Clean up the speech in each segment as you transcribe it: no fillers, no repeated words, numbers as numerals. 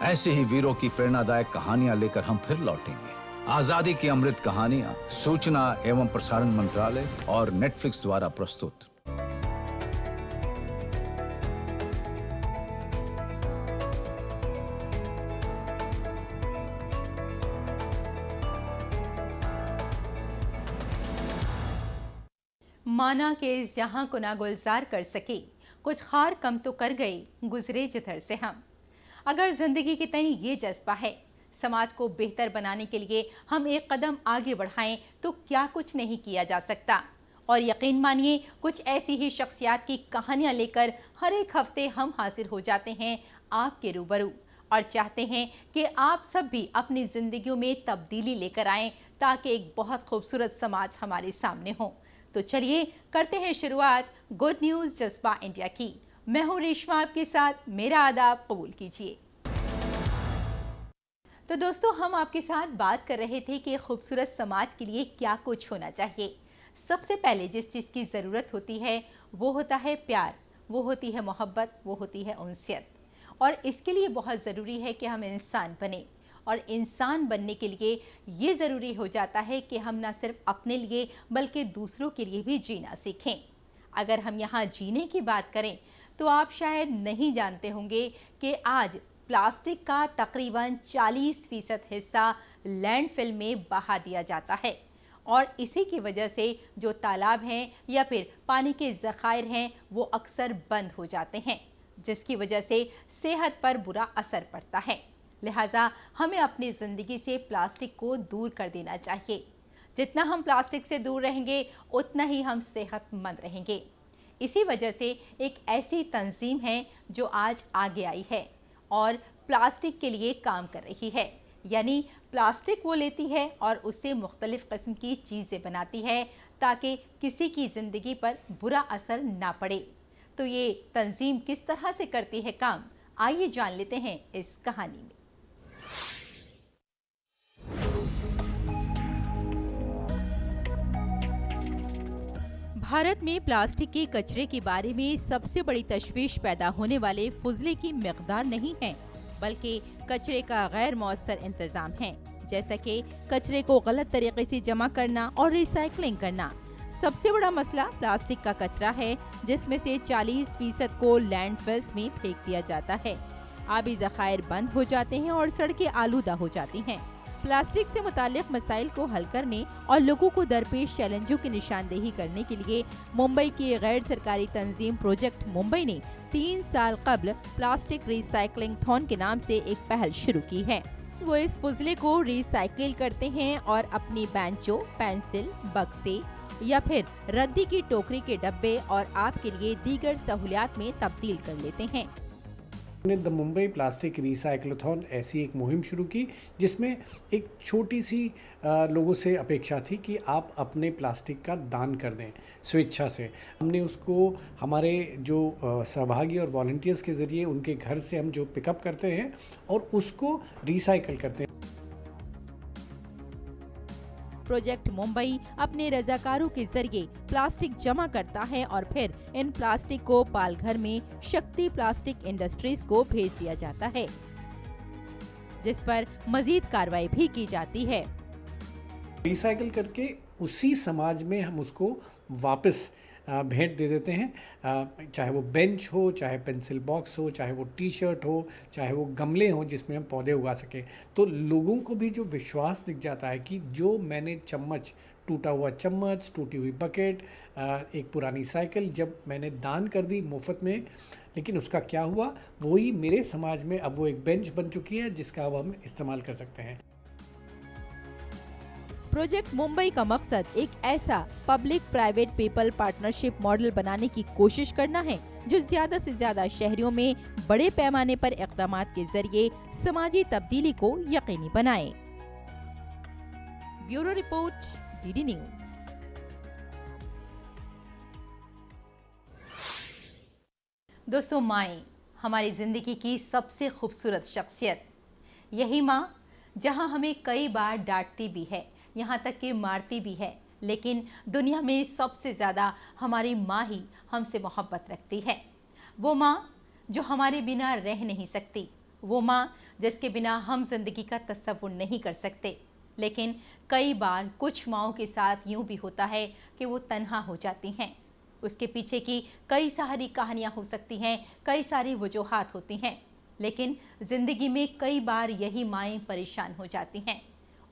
ऐसे ही वीरों की प्रेरणादायक कहानियां लेकर हम फिर लौटेंगे। आजादी की अमृत कहानियां सूचना एवं प्रसारण मंत्रालय और नेटफ्लिक्स द्वारा प्रस्तुत। माना के जहां को ना गुलजार कर सके, कुछ खार कम तो कर गए गुजरे जिधर से हम। अगर जिंदगी की तई ये जज्बा है, समाज को बेहतर बनाने के लिए हम एक कदम आगे बढ़ाएं तो क्या कुछ नहीं किया जा सकता। और यकीन मानिए, कुछ ऐसी ही शख्सियात की कहानियां लेकर हर एक हफ्ते हम हाजिर हो जाते हैं आपके रूबरू, और चाहते हैं कि आप सब भी अपनी जिंदगियों में तब्दीली लेकर आएं ताकि एक बहुत खूबसूरत समाज हमारे सामने हो। तो चलिए करते हैं शुरुआत गुड न्यूज जज्बा इंडिया की। मैं हूं रेशमा आपके साथ, मेरा आदाब कबूल कीजिए। तो दोस्तों, हम आपके साथ बात कर रहे थे कि खूबसूरत समाज के लिए क्या कुछ होना चाहिए। सबसे पहले जिस चीज़ की ज़रूरत होती है वो होता है प्यार, वो होती है मोहब्बत, वो होती है उनसियत। और इसके लिए बहुत ज़रूरी है कि हम इंसान बने, और इंसान बनने के लिए ये ज़रूरी हो जाता है कि हम ना सिर्फ अपने लिए बल्कि दूसरों के लिए भी जीना सीखें। अगर हम यहाँ जीने की बात करें तो आप शायद नहीं जानते होंगे कि आज प्लास्टिक का तकरीबन 40% हिस्सा लैंडफिल में बहा दिया जाता है, और इसी की वजह से जो तालाब हैं या फिर पानी के ज़खायर हैं वो अक्सर बंद हो जाते हैं, जिसकी वजह से सेहत पर बुरा असर पड़ता है। लिहाजा हमें अपनी ज़िंदगी से प्लास्टिक को दूर कर देना चाहिए। जितना हम प्लास्टिक से दूर रहेंगे उतना ही हम सेहतमंद रहेंगे। इसी वजह से एक ऐसी तंजीम है जो आज आगे आई है और प्लास्टिक के लिए काम कर रही है। यानी प्लास्टिक वो लेती है और उससे मुख्तलिफ़ किस्म की चीज़ें बनाती है ताकि किसी की ज़िंदगी पर बुरा असर ना पड़े। तो ये तंजीम किस तरह से करती है काम, आइए जान लेते हैं इस कहानी में। भारत में प्लास्टिक के कचरे के बारे में सबसे बड़ी तशवीश पैदा होने वाले फुजले की मिकदार नहीं है, बल्कि कचरे का गैर मौसर इंतजाम है, जैसा कि कचरे को गलत तरीके से जमा करना और रिसाइकलिंग करना। सबसे बड़ा मसला प्लास्टिक का कचरा है, जिसमें से 40% को लैंडफिल्स में फेंक दिया जाता है। आबी ज़खायर बंद हो जाते हैं और सड़कें आलूदा हो जाती हैं। प्लास्टिक से मुताल्लिक मसाइल को हल करने और लोगों को दरपेश चैलेंजों की निशानदेही करने के लिए मुंबई की गैर सरकारी तंजीम प्रोजेक्ट मुंबई ने 3 साल कबल प्लास्टिक रिसाइकलिंग थॉन के नाम से एक पहल शुरू की है। वो इस फुजले को रिसाइकिल करते हैं और अपनी बेंचों, पेंसिल, बक्से या फिर रद्दी की टोकरी के डब्बे और आपके लिए दीगर सहूलियात में तब्दील कर लेते हैं। हमने द मुंबई प्लास्टिक रिसाइक्लोथॉन ऐसी एक मुहिम शुरू की, जिसमें एक छोटी सी लोगों से अपेक्षा थी कि आप अपने प्लास्टिक का दान कर दें स्वेच्छा से। हमने उसको हमारे जो सहभागी और वॉलंटियर्स के ज़रिए उनके घर से हम जो पिकअप करते हैं और उसको रिसाइकल करते हैं। प्रोजेक्ट मुंबई अपने रजाकारों के जरिए प्लास्टिक जमा करता है और फिर इन प्लास्टिक को पालघर में शक्ति प्लास्टिक इंडस्ट्रीज को भेज दिया जाता है, जिस पर मजीद कार्रवाई भी की जाती है। रिसाइकिल करके उसी समाज में हम उसको वापस भेंट दे देते हैं, चाहे वो बेंच हो, चाहे पेंसिल बॉक्स हो, चाहे वो टी शर्ट हो, चाहे वो गमले हों जिसमें हम पौधे उगा सकें। तो लोगों को भी जो विश्वास दिख जाता है कि जो मैंने चम्मच, टूटा हुआ चम्मच, टूटी हुई बकेट, एक पुरानी साइकिल जब मैंने दान कर दी मुफ्त में, लेकिन उसका क्या हुआ, वही मेरे समाज में अब वो एक बेंच बन चुकी है जिसका अब हम इस्तेमाल कर सकते हैं। प्रोजेक्ट मुंबई का मकसद एक ऐसा public private people partnership model बनाने की कोशिश करना है जो ज्यादा से ज्यादा शहरों में बड़े पैमाने पर इक़दामात के जरिए समाजी तब्दीली को यकीनी बनाए। Bureau report, DD news. दोस्तों, माएँ हमारी जिंदगी की सबसे खूबसूरत शख्सियत। यही माँ जहाँ हमें कई बार डांटती भी है, यहाँ तक कि मारती भी है, लेकिन दुनिया में सबसे ज़्यादा हमारी माँ ही हमसे मोहब्बत रखती है। वो माँ जो हमारे बिना रह नहीं सकती, वो माँ जिसके बिना हम जिंदगी का तस्वुर नहीं कर सकते। लेकिन कई बार कुछ माँओं के साथ यूं भी होता है कि वो तन्हा हो जाती हैं। उसके पीछे की कई सारी कहानियां हो सकती हैं, कई सारी वजूहात होती हैं, लेकिन ज़िंदगी में कई बार यही माएँ परेशान हो जाती हैं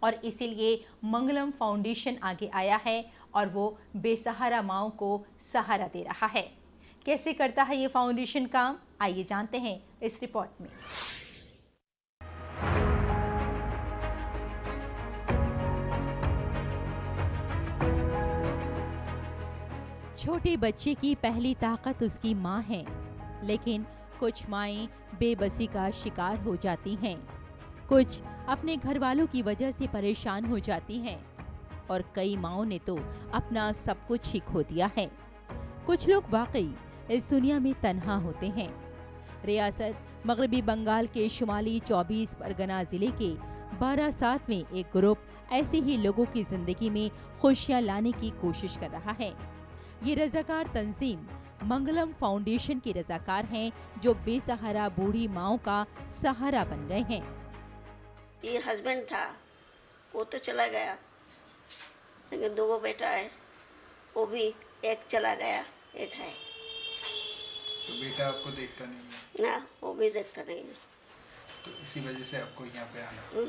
और इसीलिए मंगलम फाउंडेशन आगे आया है और वो बेसहारा माँओं को सहारा दे रहा है। कैसे करता है ये फाउंडेशन काम, आइए जानते हैं इस रिपोर्ट में। छोटे बच्चे की पहली ताकत उसकी माँ है, लेकिन कुछ माएँ बेबसी का शिकार हो जाती हैं, कुछ अपने घर वालों की वजह से परेशान हो जाती हैं और कई माँओं ने तो अपना सब कुछ ही खो दिया है। कुछ लोग वाकई इस दुनिया में तन्हा होते हैं। रियासत मगरबी बंगाल के शुमाली 24 परगना जिले के बारासात में एक ग्रुप ऐसे ही लोगों की जिंदगी में खुशियां लाने की कोशिश कर रहा है। ये रजाकार तंजीम मंगलम फाउंडेशन के रजाकार हैं, जो बेसहारा बूढ़ी माँओं का सहारा बन गए हैं। ये हस्बैंड था, वो तो चला गया, लेकिन दो बेटा है, वो भी एक चला गया, एक है। तो बेटा आपको देखता नहीं है? ना, वो भी देखता नहीं है। तो इसी वजह से आपको यहाँ पे आना।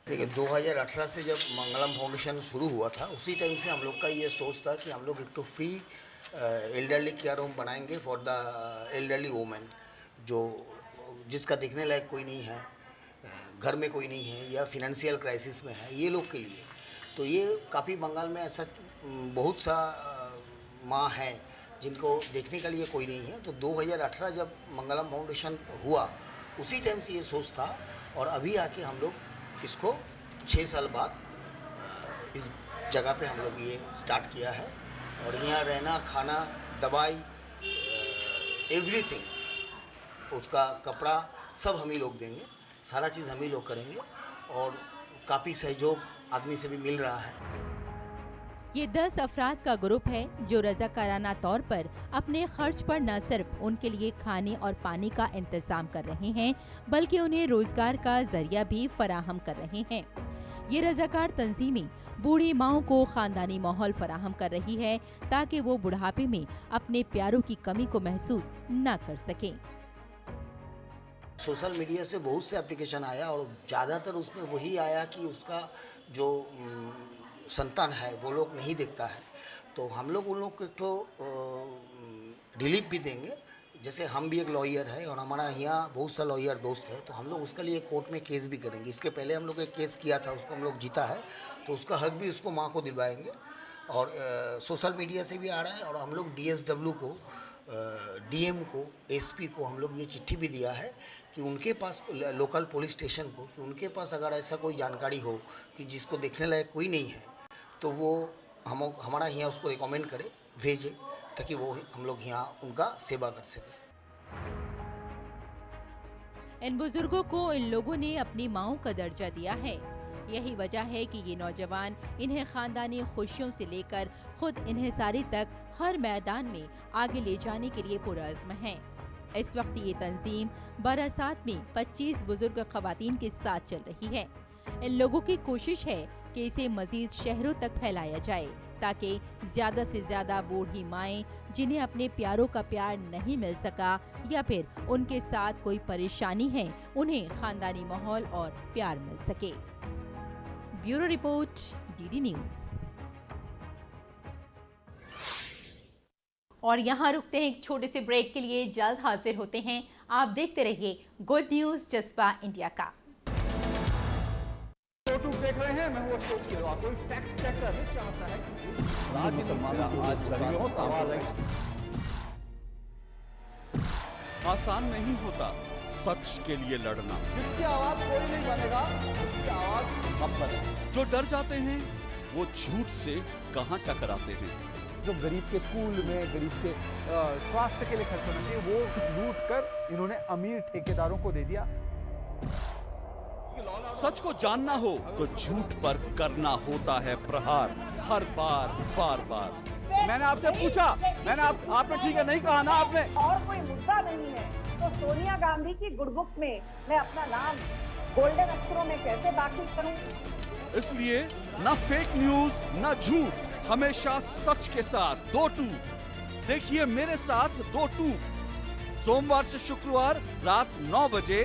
देखिए 2018 से जब मंगलम फाउंडेशन शुरू हुआ था, उसी टाइम से हम लोग का ये सोच था कि हम लोग एक तो फ्री एल्डरली केयर होम बनाएंगे फॉर द एल्डरली वोमेन, जो जिसका देखने लायक कोई नहीं है, घर में कोई नहीं है या फिनेंशियल क्राइसिस में है, ये लोग के लिए। तो ये काफ़ी बंगाल में ऐसा बहुत सा माँ हैं जिनको देखने के लिए कोई नहीं है। तो 2018 जब मंगलम फाउंडेशन हुआ, उसी टाइम से ये सोच था और अभी आके हम लोग इसको 6 साल बाद इस जगह पे हम लोग ये स्टार्ट किया है और यहाँ रहना, खाना, दवाई, एवरीथिंग, उसका कपड़ा सब हम ही लोग देंगे, सारा चीज़ हम ही लोग करेंगे और काफ़ी सहयोग आदमी से भी मिल रहा है। ये 10 अफराद का ग्रुप है जो रज़ाकाराना तौर पर अपने खर्च पर न सिर्फ उनके लिए खाने और पानी का इंतजाम कर रहे हैं, बल्कि उन्हें रोजगार का जरिया भी फराहम कर रहे हैं। ये रज़ाकार तंजीमें बूढ़ी माँओं को खानदानी माहौल फराहम कर रही है ताकि वो बुढ़ापे में अपने प्यारों की कमी को महसूस न कर सकें। सोशल मीडिया से बहुत से एप्लीकेशन आया और ज़्यादातर उसमें वही आया कि उसका जो संतान है वो लोग नहीं देखता है। तो हम लोग उन लोग को एक तो रिलीफ भी देंगे। जैसे हम भी एक लॉयर है और हमारा यहाँ बहुत सा लॉयर दोस्त है, तो हम लोग उसके लिए कोर्ट में केस भी करेंगे। इसके पहले हम लोग एक केस किया था, उसको हम लोग जीता है, तो उसका हक भी उसको माँ को दिलवाएंगे। और सोशल मीडिया से भी आ रहा है और हम लोग DSW को, DM को, SP को हम लोग ये चिट्ठी भी दिया है कि उनके पास, लोकल पुलिस स्टेशन को, कि उनके पास अगर ऐसा कोई जानकारी हो कि जिसको देखने लायक कोई नहीं है, तो वो हमारा यहाँ उसको रिकमेंड करे, भेजे, ताकि वो हम लोग यहाँ उनका सेवा कर सकें। इन बुजुर्गों को इन लोगों ने अपनी माँओं का दर्जा दिया है। यही वजह है कि ये नौजवान इन्हें खानदानी खुशियों से लेकर खुद इन्हिसारी तक हर मैदान में आगे ले जाने के लिए पुरअज़्म हैं। इस वक्त ये तंजीम बारासात में 25 बुजुर्ग खवातीन के साथ चल रही है। इन लोगों की कोशिश है कि इसे मजीद शहरों तक फैलाया जाए ताकि ज्यादा से ज्यादा बूढ़ी माएँ जिन्हें अपने प्यारों का प्यार नहीं मिल सका या फिर उनके साथ कोई परेशानी है, उन्हें खानदानी माहौल और प्यार मिल सके। Bureau report, DD news. और यहाँ रुकते हैं एक छोटे से ब्रेक के लिए, जल्द हाजिर होते हैं। आप देखते रहिए गुड न्यूज़ जज्बा इंडिया का। यूट्यूब देख रहे हैं, मैं हूं अशोक किरवा। कोई फैक्ट चेकर चाहता है कि राज्य मुसलमान आज लड़ियों सवाल है। आसान नहीं होता सच के लिए लड़ना। जिसकी आवाज कोई नहीं बनेगा, उसकी आवाज हम बने। जो डर जाते हैं वो झूठ से कहां टकराते हैं। जो गरीब के स्कूल में, गरीब के स्वास्थ्य के लिए खर्च होना चाहिए, वो लूट कर इन्होंने अमीर ठेकेदारों को दे दिया। सच को जानना हो तो झूठ पर करना होता है प्रहार, हर बार, बार बार। मैंने आपसे पूछा, आपने ठीक है नहीं कहा ना आपने। और कोई मुद्दा नहीं है तो सोनिया गांधी की गुडबुक में मैं अपना नाम गोल्डन अक्षरों में कैसे दाखिल करूं? इसलिए न फेक न्यूज न झूठ, हमेशा सच के साथ 2 टूक। देखिए मेरे साथ 2 टूक, सोमवार से शुक्रवार रात 9 बजे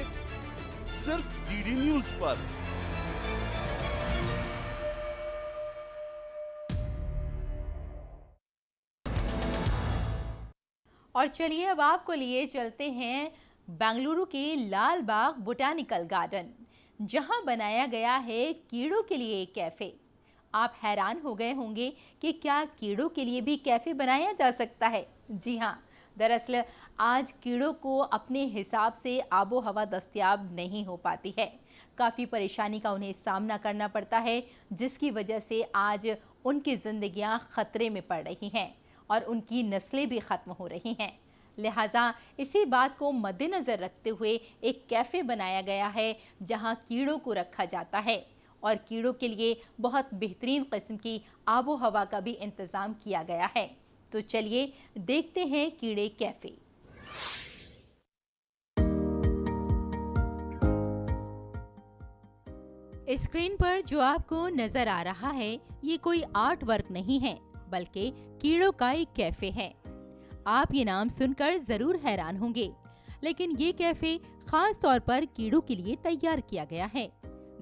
सिर्फ डीडी न्यूज पर। और चलिए अब आपको लिए चलते हैं बेंगलुरु के लाल बाग बोटानिकल गार्डन, जहां बनाया गया है कीड़ों के लिए एक कैफे। आप हैरान हो गए होंगे कि क्या कीड़ों के लिए भी कैफे बनाया जा सकता है? जी हाँ, दरअसल आज कीड़ों को अपने हिसाब से आबो हवा दस्तयाब नहीं हो पाती है। काफ़ी परेशानी का उन्हें सामना करना पड़ता है, जिसकी वजह से आज उनकी जिंदगियां खतरे में पड़ रही हैं और उनकी नस्लें भी ख़त्म हो रही हैं। लिहाजा इसी बात को मद्देनज़र रखते हुए एक कैफ़े बनाया गया है, जहां कीड़ों को रखा जाता है और कीड़ों के लिए बहुत बेहतरीन किस्म की आबो हवा का भी इंतज़ाम किया गया है। तो चलिए देखते हैं कीड़े कैफ़े। स्क्रीन पर जो आपको नज़र आ रहा है, ये कोई आर्ट वर्क नहीं है, बल्कि कीड़ों का एक कैफे है। आप ये नाम सुनकर जरूर हैरान होंगे, लेकिन ये कैफे खास तौर पर कीड़ों के लिए तैयार किया गया है।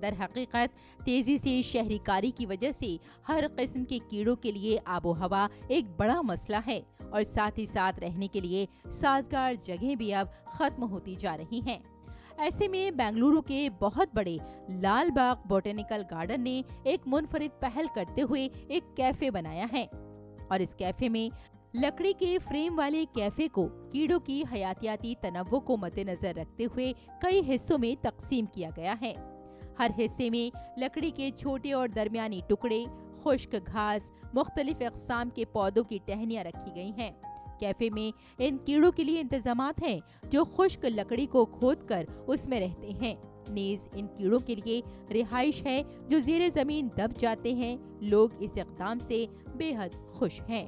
दर हकीकत तेजी से शहरीकारी की वजह से हर किस्म के कीड़ों के लिए आबो हवा एक बड़ा मसला है और साथ ही साथ रहने के लिए साजगार जगह भी अब खत्म होती जा रही हैं। ऐसे में बेंगलुरु के बहुत बड़े लाल बाग बोटेनिकल गार्डन ने एक मुनफरिद पहल करते हुए एक कैफे बनाया है और इस कैफे में लकड़ी के फ्रेम वाले कैफे को कीड़ों की हयातियाती तनव्वुर को मद्देनजर रखते हुए कई हिस्सों में तकसीम किया गया है। हर हिस्से में लकड़ी के छोटे और दरमियानी टुकड़े, खुश्क घास, मुख्तलिफ अक़साम के पौधों की टहनियाँ रखी गई हैं। कैफे में इन कीड़ों के लिए इंतजामात हैं जो खुश्क लकड़ी को खोदकर उसमें रहते हैं। नीज इन कीड़ों के लिए रिहाइश है जो ज़ेरे ज़मीन दब जाते हैं। लोग इस इक़दाम से बेहद खुश हैं।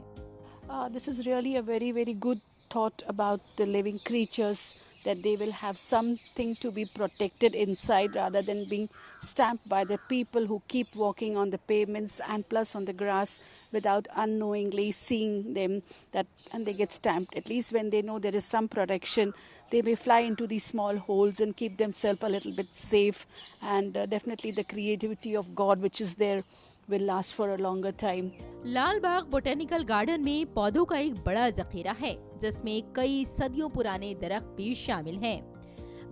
This is really a very, very good thought about the living creatures, that they will have something to be protected inside rather than being stamped by the people who keep walking on the pavements and plus on the grass without unknowingly seeing them, that and they get stamped. At least when they know there is some protection, they may fly into these small holes and keep themselves a little bit safe, and definitely the creativity of God which is there will last for a longer time. Lal Bagh botanical garden में पौधों का एक बड़ा जखीरा है, जिसमें कई सदियों पुराने दरख्त भी शामिल हैं।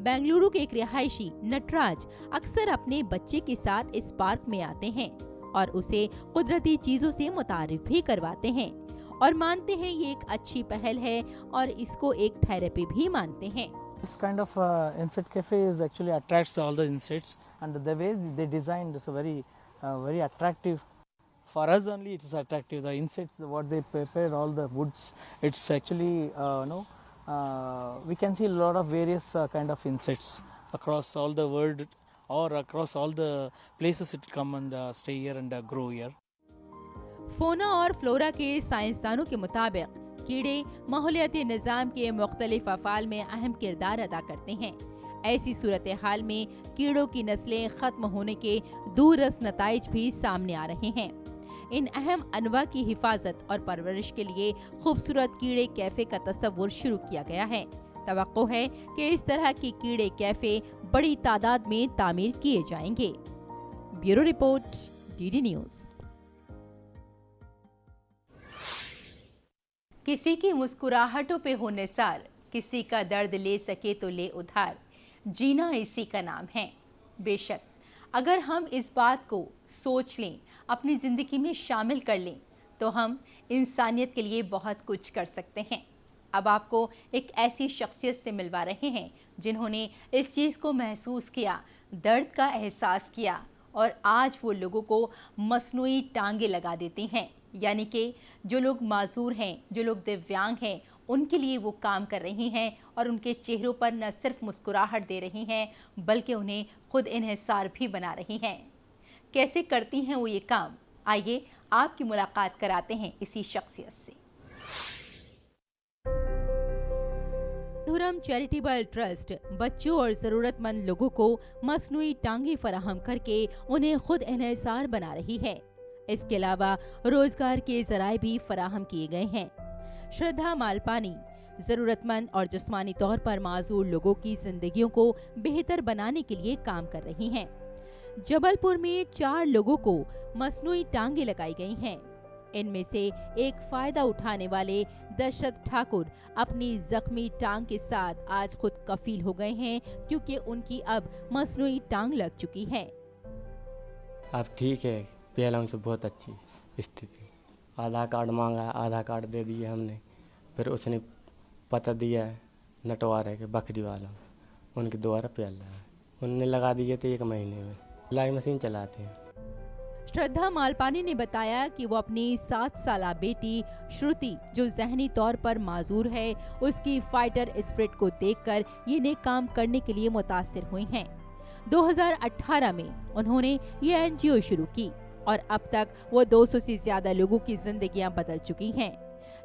बेंगलुरु के एक रिहायशी नटराज अक्सर अपने बच्चे के साथ इस पार्क में आते हैं और उसे कुदरती चीजों से मुतारिफ भी करवाते हैं और मानते हैं ये एक अच्छी पहल है और इसको एक थेरेपी भी मानते हैं। This kind of insect cafe is actually attracts all the insects, and the way they designed is very attractive. For us only it is attractive. The insects, what they prepare, all the woods, it's actually we can see a lot of various kind of insects across all the world or across all the places it come and stay here and grow here. फोना और flora के साइंसदानों के मुताबिक कीड़े माहौलियाती निज़ाम के मुख्तलिफ अफ़ाल में अहम किरदार अदा करते हैं। ऐसी सूरत हाल में कीड़ों की नस्लें ख़त्म होने के दूररस नताइज भी सामने आ रहे हैं। इन अहम अनवा की हिफाजत और परवरिश के लिए खूबसूरत कीड़े कैफे का तस्वुर शुरू किया गया है। तवक्को है कि इस तरह के कीड़े कैफे बड़ी तादाद में तामीर किए जाएंगे। Bureau report, DD news. किसी की मुस्कुराहटों पे हो निसार, किसी का दर्द ले सके तो ले उधार, जीना इसी का नाम है। बेशक अगर हम इस बात को सोच लें, अपनी ज़िंदगी में शामिल कर लें, तो हम इंसानियत के लिए बहुत कुछ कर सकते हैं। अब आपको एक ऐसी शख्सियत से मिलवा रहे हैं जिन्होंने इस चीज़ को महसूस किया, दर्द का एहसास किया और आज वो लोगों को मसनूई टांगे लगा देती हैं। यानी कि जो लोग माजूर हैं, जो लोग दिव्यांग हैं, उनके लिए वो काम कर रही हैं और उनके चेहरों पर न सिर्फ मुस्कुराहट दे रही हैं बल्कि उन्हें खुद इन्हिसार भी बना रही हैं। कैसे करती हैं वो ये काम? आइए आपकी मुलाकात कराते हैं इसी शख्सियत से। मधुरम चैरिटेबल ट्रस्ट बच्चों और जरूरतमंद लोगों को मसनूई टांगे फराहम करके उन्हें खुद इन्हिसार बना रही है। इसके अलावा रोजगार के जराए भी फराहम किए गए हैं। श्रद्धा मालपानी जरूरतमंद और जिस्मानी तौर पर माजूर लोगों की जिंदगियों को बेहतर बनाने के लिए काम कर रही हैं। जबलपुर में 4 लोगों को मसनूई टांगे लगाई गई हैं। इनमें से एक फायदा उठाने वाले दशरथ ठाकुर अपनी जख्मी टांग के साथ आज खुद कफील हो गए हैं, क्योंकि उनकी अब मसनूई टांग लग चुकी है। अब ठीक है, पहले से बहुत अच्छी स्थिति। आधार कार्ड मांगा, आधार कार्ड दे दिए हमने, फिर उसने पता दिया है नटवार है कि बकरी वाला, उनके द्वारा पहला है, उनने लगा दिए थे 1 महीने में। सिलाई मशीन चलाते हैं। श्रद्धा मालपानी ने बताया कि वो अपनी 7 साला बेटी श्रुति, जो जहनी तौर पर माजूर है, उसकी फाइटर स्पिरिट को देखकर ये नेक काम करने के लिए मुतासिर हुई हैं। 2018 में उन्होंने ये एनजीओ शुरू की और अब तक वो 200 से ज्यादा लोगों की जिंदगियां बदल चुकी हैं।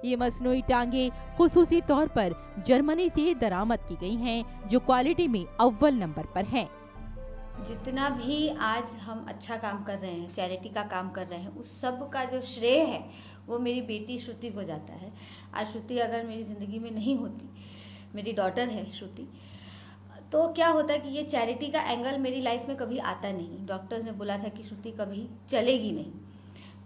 ये मसनूई टांगे खुसूसी तौर पर जर्मनी से दरामद की गई हैं, जो क्वालिटी में अव्वल नंबर पर हैं। जितना भी आज हम अच्छा काम कर रहे हैं, चैरिटी का काम कर रहे हैं, उस सब का जो श्रेय है वो मेरी बेटी श्रुति को जाता है। आज श्रुति अगर मेरी ज़िंदगी में नहीं होती, मेरी डॉटर है श्रुति, तो क्या होता कि ये चैरिटी का एंगल मेरी लाइफ में कभी आता नहीं। डॉक्टर्स ने बोला था कि श्रुति कभी चलेगी नहीं,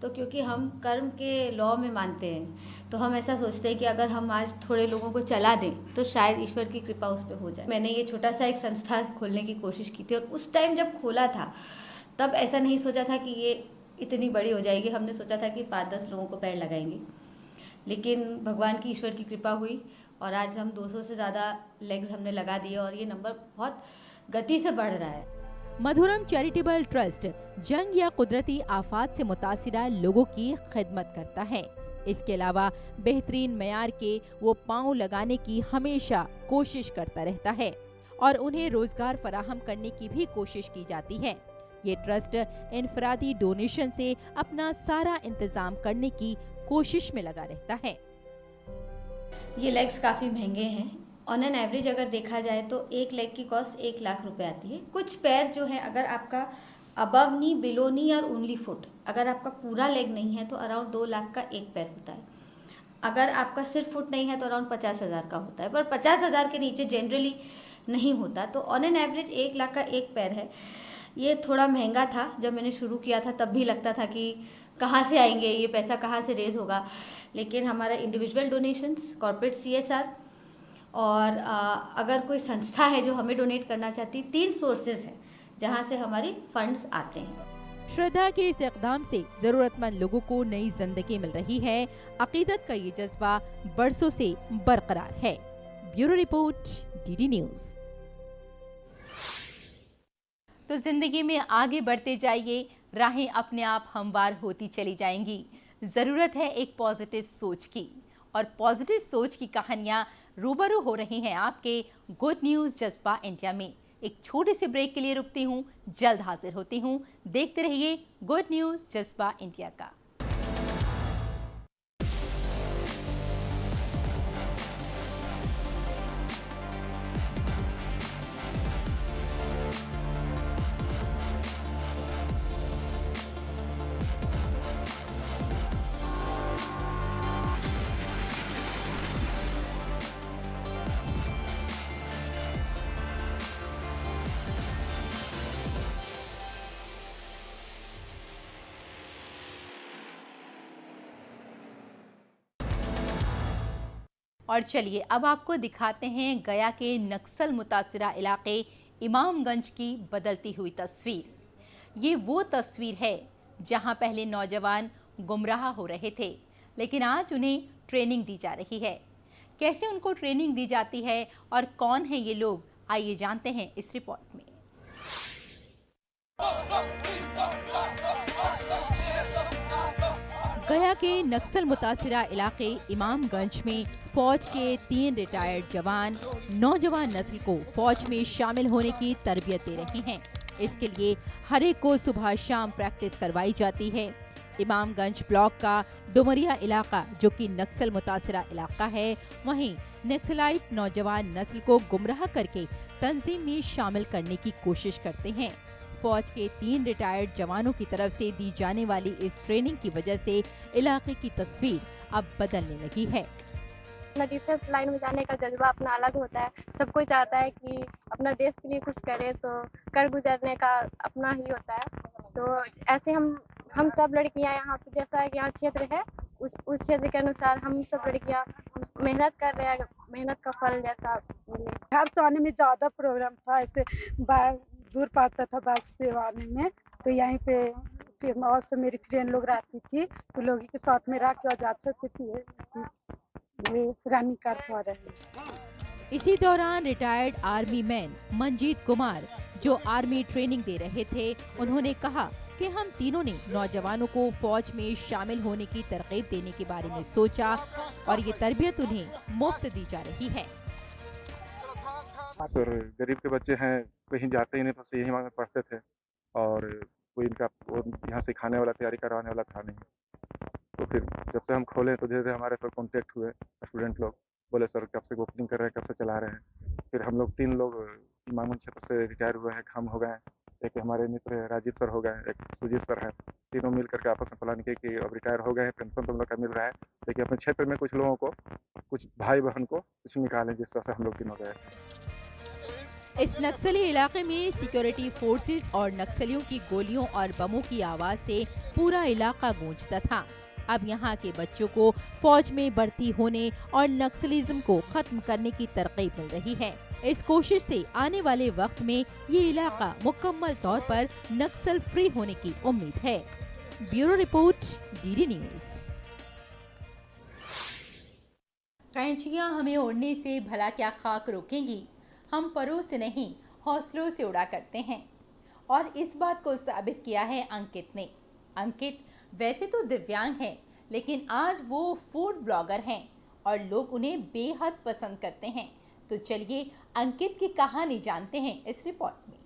तो क्योंकि हम कर्म के लॉ में मानते हैं, तो हम ऐसा सोचते हैं कि अगर हम आज थोड़े लोगों को चला दें तो शायद ईश्वर की कृपा उस पर हो जाए। मैंने ये छोटा सा एक संस्था खोलने की कोशिश की थी, और उस टाइम जब खोला था तब ऐसा नहीं सोचा था कि ये इतनी बड़ी हो जाएगी। हमने सोचा था कि 5-10 लोगों को पैर लगाएंगे, लेकिन भगवान की, ईश्वर की कृपा हुई और आज हम 200 से ज़्यादा लेग्स हमने लगा दिए और ये नंबर बहुत गति से बढ़ रहा है। मधुरम चैरिटेबल ट्रस्ट जंग या कुदरती आफात से मुतासिरा लोगों की खिदमत करता है। इसके अलावा बेहतरीन मयार के वो पांव लगाने की हमेशा कोशिश करता रहता है और उन्हें रोजगार फराहम करने की भी कोशिश की जाती है। ये ट्रस्ट इनफरादी डोनेशन से अपना सारा इंतजाम करने की कोशिश में लगा रहता है। ये लेग्स काफ़ी महंगे हैं। ऑन एन एवरेज अगर देखा जाए तो एक लेग की कॉस्ट 1 लाख रुपए आती है। कुछ पैर जो है, अगर आपका अबव नी, बिलो नी और ओनली फुट, अगर आपका पूरा लेग नहीं है तो अराउंड 2 लाख का एक पैर होता है। अगर आपका सिर्फ फुट नहीं है तो अराउंड 50,000 का होता है, पर 50,000 के नीचे जनरली नहीं होता। तो ऑन एन एवरेज 1 लाख का एक पैर है। ये थोड़ा महंगा था। जब मैंने शुरू किया था तब भी लगता था कि कहाँ से आएंगे, ये पैसा कहाँ से रेज होगा, लेकिन हमारा इंडिविजुअल डोनेशंस, कॉर्पोरेट CSR और अगर कोई संस्था है जो हमें डोनेट करना चाहती, 3 सोर्सेज हैं जहां से हमारी फंड्स आते हैं। श्रद्धा के इस इक़दाम से जरूरतमंद लोगों को नई जिंदगी मिल रही है। अकीदत का ये जज्बा बरसों से बरकरार है। Bureau report, DD news. तो जिंदगी में आगे बढ़ते जाइए, राहें अपने आप हमवार होती चली जाएंगी। जरूरत है एक पॉजिटिव सोच की, और पॉजिटिव सोच की कहानियां रूबरू हो रही हैं आपके गुड न्यूज जज्बा इंडिया में। एक छोटे से ब्रेक के लिए रुकती हूं, जल्द हाजिर होती हूं। देखते रहिए गुड न्यूज जज्बा इंडिया का। और चलिए अब आपको दिखाते हैं गया के नक्सल मुतासिरा इलाके इमामगंज की बदलती हुई तस्वीर। ये वो तस्वीर है जहां पहले नौजवान गुमराह हो रहे थे, लेकिन आज उन्हें ट्रेनिंग दी जा रही है। कैसे उनको ट्रेनिंग दी जाती है और कौन है ये लोग, आइए जानते हैं इस रिपोर्ट में। गया के नक्सल मुतासिरा इलाके इमामगंज में फौज के 3 रिटायर्ड जवान नौजवान नस्ल को फौज में शामिल होने की तरबियत दे रहे हैं। इसके लिए हर एक को सुबह शाम प्रैक्टिस करवाई जाती है। इमामगंज ब्लॉक का डुमरिया इलाका जो कि नक्सल मुतासरा इलाका है, वहीं नक्सलाइट नौजवान नस्ल को गुमराह करके तंजीम में शामिल करने की कोशिश करते हैं। फौज के 3 रिटायर्ड जवानों की तरफ से दी जाने वाली इस ट्रेनिंग की वजह से इलाके की तस्वीर अब बदलने लगी है। डिफेंस लाइन में जाने का जज्बा अपना अलग होता है। सब कोई चाहता है कि अपना देश के लिए कुछ करे, तो कर गुजरने का अपना ही होता है। तो ऐसे हम सब लड़कियां यहाँ पे, जैसा है कि यहाँ क्षेत्र है, उस क्षेत्र के अनुसार हम सब लड़कियां मेहनत कर रहे हैं, मेहनत का फल जैसा मिले। घर से आने में ज़्यादा प्रोग्राम था, ऐसे दूर पड़ता था बस से आने में, तो यहीं पे फिर और से मेरी फ्रेंड लोग रहती थी, तो लोगों के साथ में रह के आज अच्छे से रनिंग कर पा रहे हैं। इसी दौरान retired army man Manjeet Kumar जो आर्मी ट्रेनिंग दे रहे थे, उन्होंने कहा कि हम तीनों ने नौजवानों को फौज में शामिल होने की तरकीब देने के बारे में सोचा और ये तरबियत उन्हें मुफ्त दी जा रही है। सर, गरीब के बच्चे हैं, कहीं जाते ही नहीं, बस यही में पढ़ते थे और कोई इनका यहाँ सिखाने वाला, तैयारी करवाने वाला था नहीं। तो फिर जब से हम खोले तो धीरे धीरे हमारे पर कॉन्टेक्ट हुए स्टूडेंट लोग, बोले सर कब से ओपनिंग कर रहे हैं, कब से चला रहे हैं। फिर हम लोग 3 लोग इमामगंज क्षेत्र से रिटायर हुए हैं, हम हो गए, एक हमारे मित्र राजीव सर हो गए, एक सुजीत सर है। तीनों मिल करके आपस में प्लान किए कि अब रिटायर हो गए हैं, पेंशन तो हम लोग का मिल रहा है, लेकिन अपने क्षेत्र में कुछ लोगों को, कुछ भाई बहन को कुछ निकालें, जिस तरह से हम लोग तीनों गए। इस नक्सली इलाके में सिक्योरिटी फोर्सेस और नक्सलियों की गोलियों और बमों की आवाज से पूरा इलाका गूंजता था। अब यहाँ के बच्चों को फौज में भर्ती होने और नक्सलिज्म को खत्म करने की तरकीब मिल रही है। इस कोशिश से आने वाले वक्त में ये इलाका मुकम्मल तौर पर नक्सल फ्री होने की उम्मीद है। Bureau report, DD news. कैंचियां हमें उड़ने से भला क्या खाक रोकेंगी, हम परों से नहीं हौसलों से उड़ा करते हैं, और इस बात को साबित किया है अंकित ने। अंकित वैसे तो दिव्यांग हैं, लेकिन आज वो फूड ब्लॉगर हैं और लोग उन्हें बेहद पसंद करते हैं। तो चलिए अंकित की कहानी जानते हैं इस रिपोर्ट में।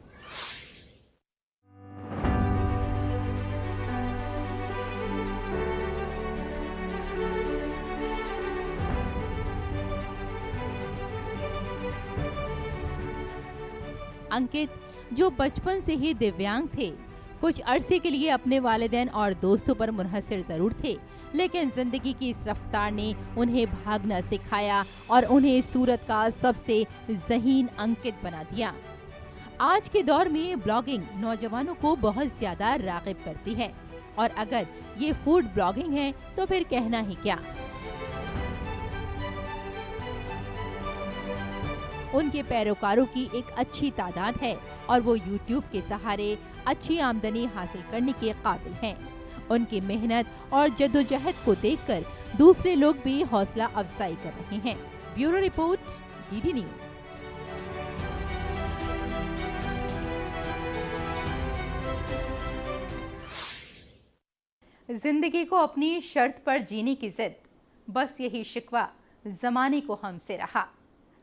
अंकित जो बचपन से ही दिव्यांग थे, कुछ अरसे के लिए अपने वालिदैन और दोस्तों पर मुनहसर जरूर थे, लेकिन जिंदगी की इस रफ्तार ने उन्हें भागना सिखाया और उन्हें सूरत का सबसे ज़हीन अंकित बना दिया। आज के दौर में ब्लॉगिंग नौजवानों को बहुत ज्यादा राग़िब करती है, और अगर ये फूड ब्लॉगिंग है तो फिर कहना ही क्या। उनके पैरोकारों की एक अच्छी तादाद है और वो YouTube के सहारे अच्छी आमदनी हासिल करने के काबिल हैं। उनकी मेहनत और जद्दोजहद को देखकर दूसरे लोग भी हौसला अफजाई कर रहे हैं। Bureau report, DD news. जिंदगी को अपनी शर्त पर जीने की जिद, बस यही शिकवा जमाने को हमसे रहा।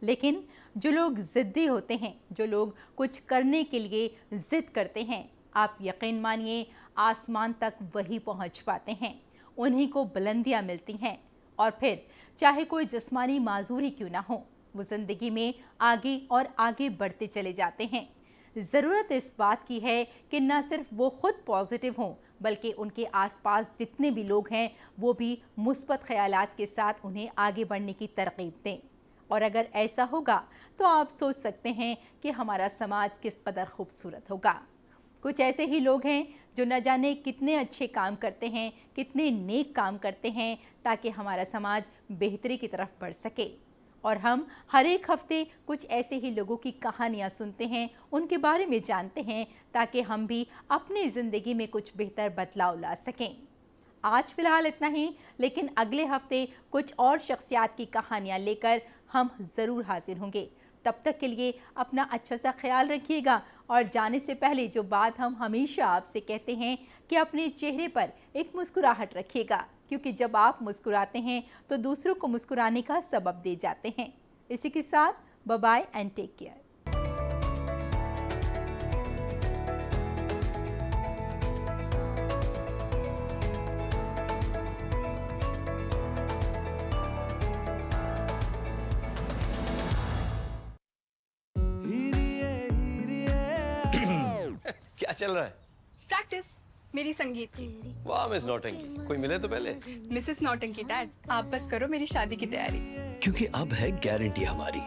लेकिन जो लोग जिद्दी होते हैं, जो लोग कुछ करने के लिए जिद करते हैं, आप यकीन मानिए आसमान तक वही पहुंच पाते हैं। उन्हीं को बुलंदियां मिलती हैं, और फिर चाहे कोई जिस्मानी माजूरी क्यों ना हो, वो ज़िंदगी में आगे और आगे बढ़ते चले जाते हैं। ज़रूरत इस बात की है कि न सिर्फ वो खुद पॉजिटिव हों, बल्कि उनके आसपास जितने भी लोग हैं वो भी मुस्बत ख्यालात के साथ उन्हें आगे बढ़ने की तरकीब दें। और अगर ऐसा होगा तो आप सोच सकते हैं कि हमारा समाज किस कदर खूबसूरत होगा। कुछ ऐसे ही लोग हैं जो न जाने कितने अच्छे काम करते हैं, कितने नेक काम करते हैं, ताकि हमारा समाज बेहतरी की तरफ बढ़ सके। और हम हर एक हफ्ते कुछ ऐसे ही लोगों की कहानियाँ सुनते हैं, उनके बारे में जानते हैं, ताकि हम भी अपनी ज़िंदगी में कुछ बेहतर बदलाव ला सकें। आज फ़िलहाल इतना ही, लेकिन अगले हफ्ते कुछ और शख्सियात की कहानियाँ लेकर हम ज़रूर हाजिर होंगे। तब तक के लिए अपना अच्छा सा ख्याल रखिएगा, और जाने से पहले जो बात हम हमेशा आपसे कहते हैं कि अपने चेहरे पर एक मुस्कुराहट रखिएगा, क्योंकि जब आप मुस्कुराते हैं तो दूसरों को मुस्कुराने का सबब दे जाते हैं। इसी के साथ bye bye and take care. चल रहा है? प्रैक्टिस मेरी संगीत की। वाह मिस नौटंकी, कोई मिले तो पहले। मिसेस नौटंकी डैड, आप बस करो मेरी शादी की तैयारी। क्योंकि अब है गारंटी हमारी